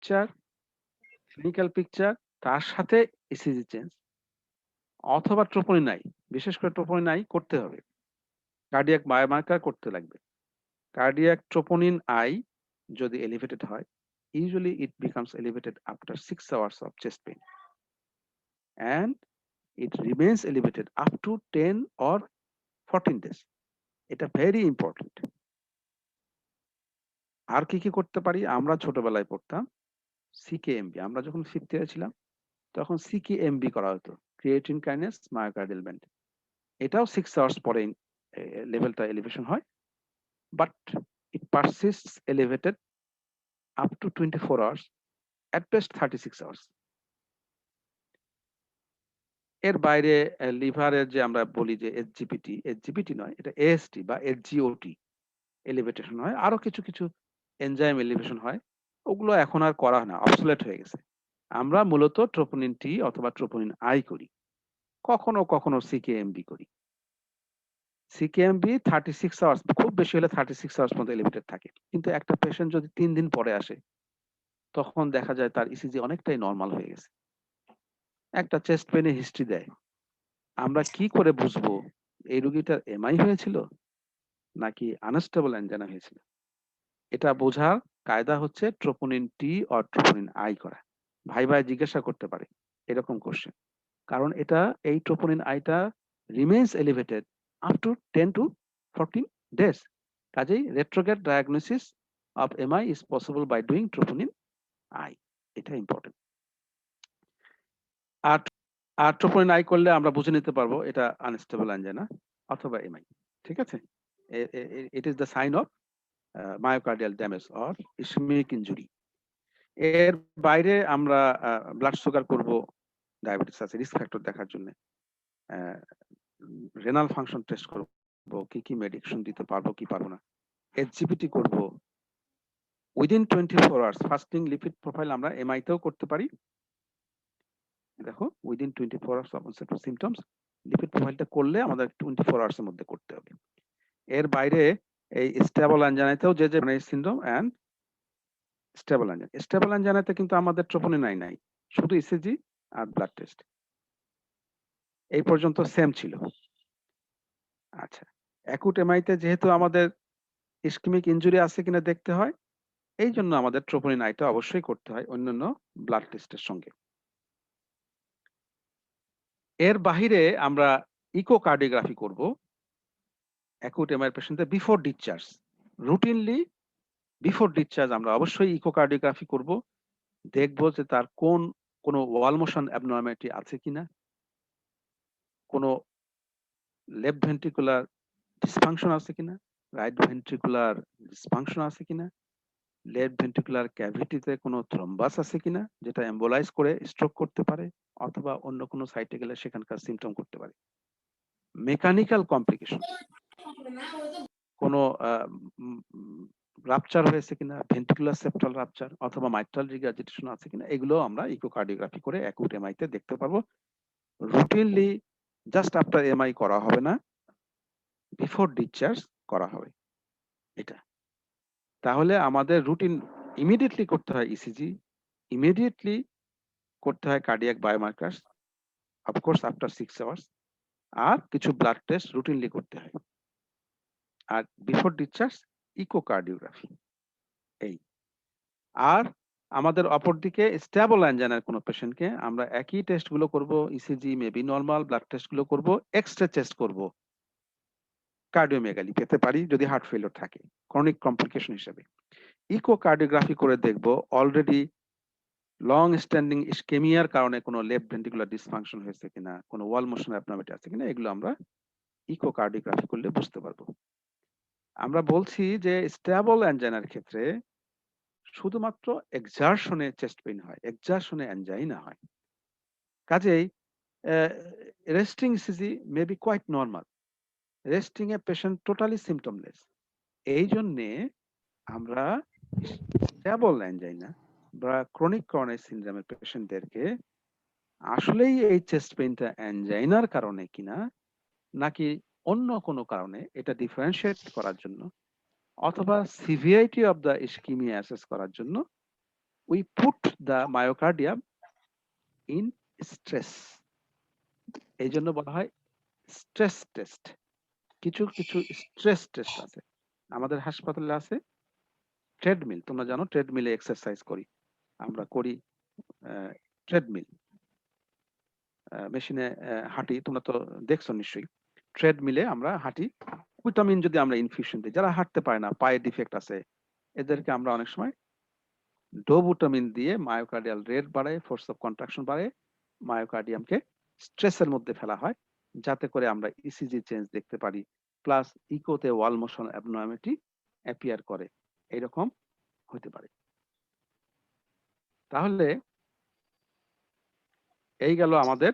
Picture, clinical picture, তার সাথে ECG change অথবা ট্রোপোনিন আই, বিশেষ করে ট্রোপোনিন আই করতে হবে। কার্ডিয়াক বায়োমার্কার করতে লাগবে। কার্ডিয়াক ট্রোপোনিন আই যদি এলিভেটেড হয়, usually it becomes elevated after 6 hours of chest pain and it remains elevated up to 10 or 14 days. এটা ভেরি ইম্পর্টেন্ট। আর কি করতে পারি? আমরা ছোটবেলায় পড়তাম সিকেএমবি। আমরা যখন ফিফথ ইয়ারে ছিলাম তখন সিকেএমবি করা হতো, ক্রিয়েটিন কাইনেস মায়োকার্ডিয়াল ব্যান্ড। এটাও 6 আওয়ার্স পরে লেভেলটা এলিভেশন হয়, but it persists elevated up to 24 hours, at best 36 hours. এর বাইরে লিভারের যে আমরা বলি যে এসজিপিটি নয়, এটা এএসটি বা এসজিওটি এলিভেটেশন হয়। আরো কিছু এনজাইম এলিভেশন হয়, ওগুলো এখন আর করা হয় না, অবসোলেট হয়ে গেছে। আমরা মূলত ট্রোপোনিন টি অথবা ট্রোপোনিন আই করি, কখনো সিকেএমবি করি। সিকেএমবি 36 আওয়ার্স, খুব বেশি হলে 36 আওয়ার্স পর্যন্ত এলিভেটেড থাকে। কিন্তু একটা পেশেন্ট যদি 3 দিন পরে আসে, তখন দেখা যায় তার ইসিজি অনেকটাই নরমাল হয়ে গেছে। একটা চেস্ট পেনের হিস্ট্রি দেয়, আমরা কি করে বুঝবো এই রোগীটার এমআই হয়েছিল নাকি আনস্টেবল অ্যাঞ্জাইনা হয়েছিল? এটা বোঝার কায়দা হচ্ছে troponin tea or troponin I করা। ভাই জিজ্ঞাসা করতে পারে এরকম কোশ্চেন, কারণ এই ট্রোপোনিন আইটা remains elevated up to 10 to 14 days। কাজেই retrograde diagnosis of MI is possible by doing troponin I. এটা ইম্পর্টেন্ট। আর আর ট্রোপোনিন আই করলে আমরা বুঝে নিতে পারবো এটা আনস্টেবল অ্যাঞ্জাইনা অথবা এমআই। ঠিক আছে? It is the sign of myocardial damage or ischemic injury. এর বাইরে আমরা ব্লাড সুগার করব, ডায়াবেটিস আছে রিস্ক ফ্যাক্টর দেখার জন্য, রেনাল ফাংশন টেস্ট করব, কি মেডিকেশন দিতে পারবো কি পারবো না, এসজিপিটি করব। Within 24 hours fasting lipid profile আমরা এমআই তেও করতে পারি। দেখো, within 24 hours of onset of symptoms lipid প্রোফাইলটা করলে আমাদের 24 আওয়ার্স এর মধ্যে করতে হবে। এর বাইরে এই স্টেবল অ্যাঞ্জাইনাতেও যে সিনড্রোম এন্ড স্টেবল অ্যাঞ্জাইনাতে কিন্তু আমাদের ট্রোপোনিন আই নাই, শুধু ইসিজি আর ব্লাড টেস্ট। এই পর্যন্ত সেম ছিল। আচ্ছা, অ্যাকুট এমআইতে যেহেতু আমাদের ইসকেমিক ইনজুরি আছে কিনা দেখতে হয়, এই জন্য আমাদের ট্রোপোনিন আইটা অবশ্যই করতে হয় অন্যান্য ব্লাড টেস্টের সঙ্গে। এর বাহিরে আমরা ইকোকার্ডিওগ্রাফি করব অ্যাকুট এমআই পেশেন্টদের before discharge. Routinely before discharge আমরা অবশ্যই ইকোকার্ডিওগ্রাফি করব, দেখব যে তার কোনো ওয়াল মোশন অ্যাবনর্মালিটি আছে কিনা, কোনো লেফট ভেন্ট্রিকুলার ডিসফাংশন আছে কিনা, রাইট ভেন্ট্রিকুলার ডিসফাংশন আছে কিনা, লেফট ভেন্ট্রিকুলার ক্যাভিটিতে কোনো থ্রম্বাস আছে কিনা যেটা এম্বোলাইজ করে স্ট্রোক করতে পারে অথবা অন্য কোনো সাইটে গেলে সেখানকার সিমটম করতে পারে। মেকানিক্যাল কমপ্লিকেশন, কোনো রাপচার হয়েছে কিনা, ভেন্ট্রিকুলার সেপ্টাল রাপচার অথবা মাইট্রাল রিগার্জিটেশন আছে কিনা, এগুলো আমরা ইকোকার্ডিওগ্রাফি করে অ্যাকুট এমআই তে দেখতে পারবো। রুটিনলি জাস্ট আফটার এমআই করা হবে না, বিফোর ডিসচার্জ করা হবে। এটা তাহলে আমাদের রুটিন ইমিডিয়েটলি করতে হয় ইসিজি, ইমিডিয়েটলি করতে হয় কার্ডিয়াক বায়োমার্কারস, অফকোর্স আফটার 6 আওয়ার্স, আর কিছু ব্লাড টেস্ট রুটিনলি করতে হয়। আর বিফোর ডিসচার্জ ইকোকার্ডিওগ্রাফি। এই আর আমাদের অপরদিকে স্টেবল অ্যাঞ্জাইনার কোনো পেশেন্টকে আমরা একই টেস্টগুলো করব, ইসিজি মেবি নরমাল, ব্লাড টেস্টগুলো করব, এক্সরে টেস্ট করব, কার্ডিওমেগালি পেতে পারি যদি হার্ট ফেলিওর থাকে ক্রনিক কমপ্লিকেশন হিসেবে। ইকোকার্ডিওগ্রাফি করে দেখব অলরেডি লং স্ট্যান্ডিং ইসকেমিয়ার কারণে কোনো লেফট ভেন্ট্রিকুলার ডিসফাংশন হয়েছে কিনা, কোনো ওয়াল মোশন অ্যাবনর্মালিটি আছে কিনা, এগুলো আমরা ইকোকার্ডিওগ্রাফি করলে বুঝতে পারবো। আমরা বলছি যে স্টেবল অ্যাঞ্জাইনার ক্ষেত্রে শুধুমাত্র এক্সারশনে চেস্ট পেইন হয়, এক্সারশনে অ্যাঞ্জাইনা হয়। কাজেই resting ECG may be quite normal, resting এ পেশেন্ট টোটালি সিমটমলেস। এই জন্যে আমরা স্টেবল অ্যাঞ্জাইনা বা ক্রনিক করোনারি সিনড্রোমের পেশেন্টদেরকে আসলেই এই চেস্ট পেইনটা অ্যাঞ্জাইনার কারণে কিনা নাকি অন্য কোনো কারণে, এটা ডিফারেন্সিয়েট করার জন্য অথবা সিভিয়ারিটি অফ দ্য ইসকিমিয়া অ্যাসেস করার জন্য we put the myocardium in stress, এই জন্য বলা হয় স্ট্রেস টেস্ট। কিছু কিছু স্ট্রেস টেস্ট আছে আমাদের হাসপাতালে আছে। ট্রেডমিল, তোমরা জানো ট্রেডমিলে এক্সারসাইজ করি আমরা, করি ট্রেডমিল মেশিনে হাঁটি, তোমরা তো দেখছো নিশ্চয়ই। ট্রেডমিলে আমরা হাঁটি, ভিটামিন যদি আমরা ইনফিউশন দিই, যারা হাঁটতে পারে না, পায়ে ডিফেক্ট আছে, এদেরকে আমরা অনেক সময় ডোবুটামিন দিয়ে মায়োকার্ডিয়াল রেট বাড়ায়, ফোর্স অফ কন্ট্রাকশন বাড়ায়, মায়োকার্ডিয়ামকে স্ট্রেসের মধ্যে ফেলা হয়, যাতে করে আমরা ইসিজি চেঞ্জ দেখতে পারি, প্লাস ইকোতে ওয়াল মোশন অ্যাবনর্মালিটি অ্যাপিয়ার করে, এইরকম হতে পারে। তাহলে এই গেল আমাদের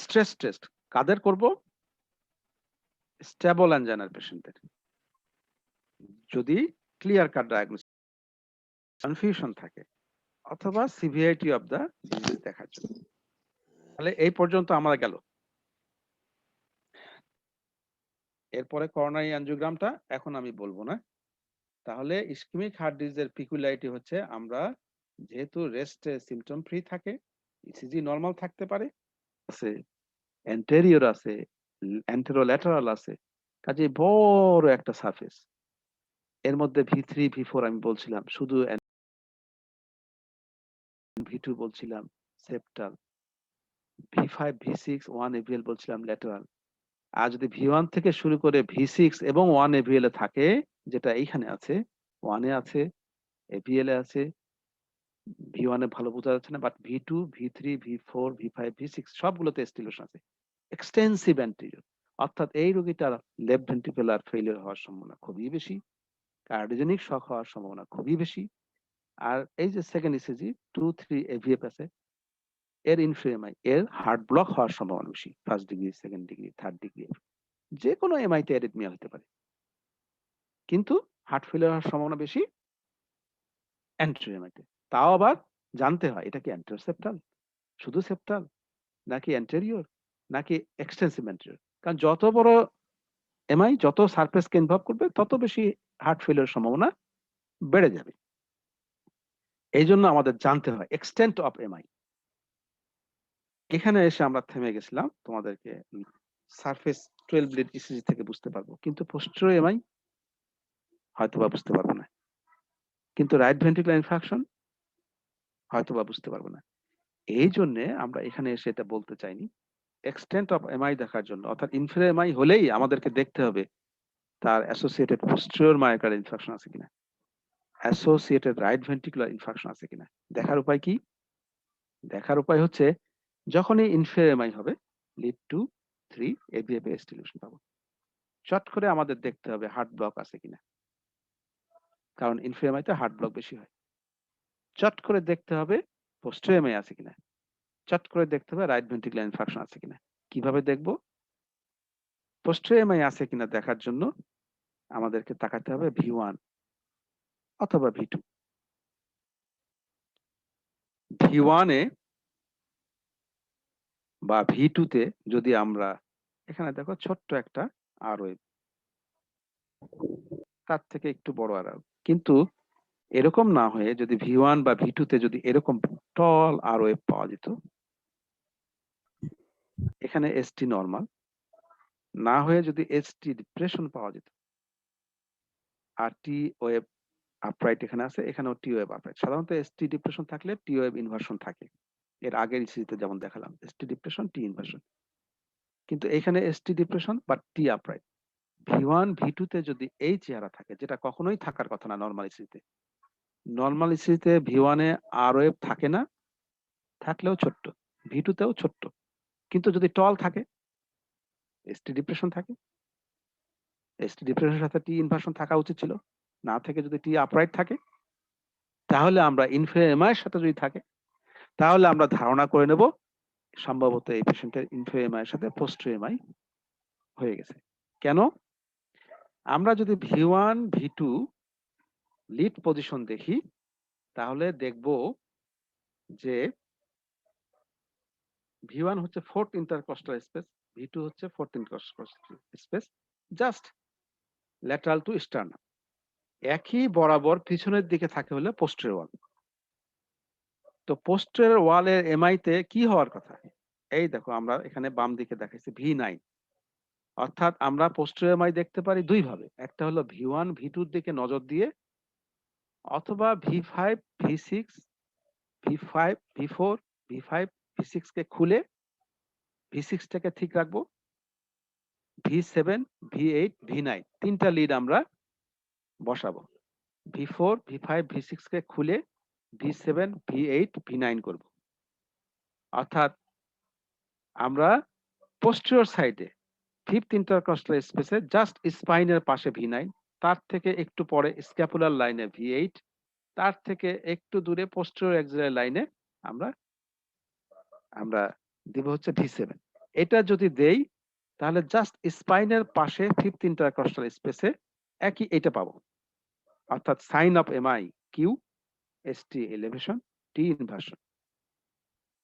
স্ট্রেস টেস্ট। কাদের করব? স্টেবল অ্যাঞ্জাইনার পেশেন্টদের। যদি ক্লিয়ার কাট ডায়াগনোসিস, কনফিউশন থাকে, অথবা সিভিয়ারিটি অফ দা ডিজিজ দেখার জন্য। তাহলে এই পর্যন্ত আমরা গেল। এরপরে করোনারি অ্যানজিওগ্রামটা এখন আমি বলবো না। তাহলে ইসকেমিক হার্ট ডিজিজের পিকুলারিটি হচ্ছে, আমরা যেহেতু রেস্টে সিম্পটম ফ্রি থাকে, ইসিজি নরমাল থাকতে পারে, আছে অ্যান্টেরিয়র আছে, অ্যান্টেরোল্যাটারাল আছে, কাজে বড় একটা সারফেস। এর মধ্যে V3 V4 আমি বলছিলাম, শুধু V2 বলছিলাম সেপ্টাল, V5 V6 1 AVL বলছিলাম ল্যাটারাল। আর যদি V1 থেকে শুরু করে V6 এবং 1 AVL এ থাকে, যেটা এইখানে আছে, 1 এ আছে, AVL এ আছে, V1 এ ভালো বোঝা যাচ্ছে না, but V2 V3 V4 V5 V6 সবগুলোতে স্টিলেশন আছে, এক্সটেন্সিভ অ্যান্টেরিয়র। অর্থাৎ এই রোগীটার লেফট ভেন্ট্রিকুলার ফেলিওর হওয়ার সম্ভাবনা খুবই বেশি, কার্ডিওজেনিক শক হওয়ার সম্ভাবনা খুবই বেশি। আর এই যে সেকেন্ড ইসিজি 2-3 AVF আছে, এর ইনফ্লুএমআই, এর হার্ট ব্লক হওয়ার সম্ভাবনা বেশি, first degree, second degree, third degree, যে কোনো এমআইতে অ্যারিথমিয়া হতে পারে। কিন্তু হার্ট ফেলিওর হওয়ার সম্ভাবনা বেশি অ্যান্টেরিয়র। তাও আবার জানতে হয় এটা কি অ্যান্টেরোসেপ্টাল, শুধু সেপ্টাল, নাকি অ্যান্টেরিয়র, নাকি এক্সটেন্সিভ অ্যান্টেরিয়র। কারণ যত বড় এমআই, যত সারফেসকে ইনভলভ করবে, তত বেশি হার্ট ফেলিওর সম্ভাবনা বেড়ে যাবে। এই জন্য আমাদের জানতে হয় এক্সটেন্ট অফ এমআই। এখানে এসে আমরা থেমে গেছিলাম, তোমাদেরকে সারফেস 12 লিড ইসিজি থেকে বুঝতে পারবো, কিন্তু পোস্টেরিয়র এমআই হয়তোবা বুঝতে পারবো না, কিন্তু রাইট ভেন্ট্রিকুলার ইনফার্কশন হয়তোবা বুঝতে পারবো না। এই জন্য আমরা এখানে এসে এটা বলতে চাইনি। এক্সটেন্ট অফ এমআই দেখার জন্য, অর্থাৎ ইনফিরিয়র এমআই হলেই আমাদেরকে দেখতে হবে তার অ্যাসোসিয়েটেড পোস্টেরিয়র মায়োকার্ডিয়াল ইনফার্কশন আছে কিনা, অ্যাসোসিয়েটেড রাইট ভেন্ট্রিকুলার ইনফার্কশন আছে কিনা। দেখার উপায় কি? দেখার উপায় হচ্ছে, যখনই ইনফিরিয়র এমআই হবে, লিড টু 3 AVF স্টিলেশন পাবো, চট করে আমাদের দেখতে হবে হার্ট ব্লক আছে কিনা, কারণ ইনফিরিয়র এমআই তে হার্ট ব্লক বেশি হয়। চট করে দেখতে হবে পোস্টেরিয়র এমআই আছে কিনা, চট করে দেখতে হবে রাইট ভেন্ট্রিকুলার ইনফার্কশন আছে কিনা। কিভাবে দেখবো? পোস্টেরিয়র এমআই আছে কিনা দেখার জন্য আমাদেরকে তাকাতে হবে V1 অথবা V2। V1 এ বা V2 তে যদি আমরা, এখানে দেখো ছোট্ট একটা আর ওয়েভ, তার থেকে একটু বড় আর, কিন্তু এরকম না হয়ে যদি V1 বা V2 তে যদি এরকম টল আর ওয়েভ পাওয়া যেত, এখানে এসটি নরমাল না হয়ে যদি এসটি ডিপ্রেশন পাওয়া যেত, আর টি ওয়েভ আপরাইট এখানে আছে, এখানেও টি ওয়েভ আপরাইট। সাধারণত এসটি ডিপ্রেশন থাকলে টি ওয়েভ ইনভার্সন থাকে, এর আগের ইসিজিতে যেমন দেখালাম, এসটি ডিপ্রেশন টি ইনভার্সন, কিন্তু এখানে এসটি ডিপ্রেশন বা টি আপরাইট। V1 V2 তে যদি এই চেহারা থাকে, যেটা কখনোই থাকার কথা না নরমাল ইসিজিতে, নরমাল ইসিজিতে V1 এ আর ওয়েভ থাকে না, থাকলেও ছোট্ট, V2 তেও ছোট্ট, কিন্তু যদি টল থাকে, এসটি ডিপ্রেশন থাকে, এসটি ডিপ্রেশনের সাথে টি ইনভার্সন থাকা উচিত ছিল, না থেকে যদি টি আপরাইট থাকে, তাহলে আমরা ইনফিরিয়র এমআই এর সাথে যদি থাকে, তাহলে আমরা ধারণা করে নেব সম্ভবত এই পেশেন্টের ইনফিরিয়র এমআই এর সাথে পোস্টেরিয়র এমআই হয়ে গেছে। কেন? আমরা যদি V1 V2 লিড পজিশন দেখি, তাহলে দেখব যে V1 হচ্ছে ফোর্থ ইন্টারকস্টাল স্পেস, V2 হচ্ছে fourth intercostal space, just lateral to sternum. একই বরাবর পিছনের দিকে থাকে হলো পোস্টেরিয়র ওয়াল। তো পোস্টেরিয়র ওয়ালের এমআই তে কি হওয়ার কথা? এই দেখো আমরা এখানে বাম দিকে দেখাইছি V9। অর্থাৎ আমরা পোস্টেরিয়র এমআই দেখতে পারি ২ ভাবে। একটা হলো V1, V2 র দিকে নজর দিয়ে অথবা V5, V6, V5, V4, V5, V6 কে খুলে V6 টাকে ঠিক রাখবো। V7, V8, V9 ৩ টা লিড আমরা বসাবো। V4, V5, V6 কে খুলে V7, V8, V9 করব। অর্থাৎ আমরা পোস্টেরিয়র সাইডে 5th ইন্টারকস্টাল স্পেসে জাস্ট স্পাইনের পাশে V9, তার থেকে একটু পরে স্ক্যাপুলার লাইনে V8, তার থেকে একটু দূরে পোস্টেরিয়র অ্যাক্সিলারি লাইনে আমরা আমরা দিব হচ্ছে V7। এটা যদি দেই তাহলে জাস্ট স্পাইনের পাশে 5th ইন্টারকস্টাল স্পেসে একই এটা পাবো। অর্থাৎ sign of MI Q, ST elevation, T inversion.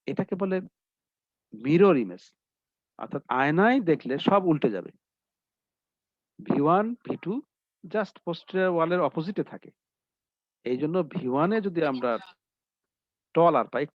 এটাকে বলে মিরর ইমেজ। অর্থাৎ আয়নায় দেখলে সব উল্টে যাবে। V1, V2 জাস্ট পোস্টেরিয়র ওয়ালের অপোজিটে থাকে। এইজন্য V1 এ যদি আমরা টলার পাই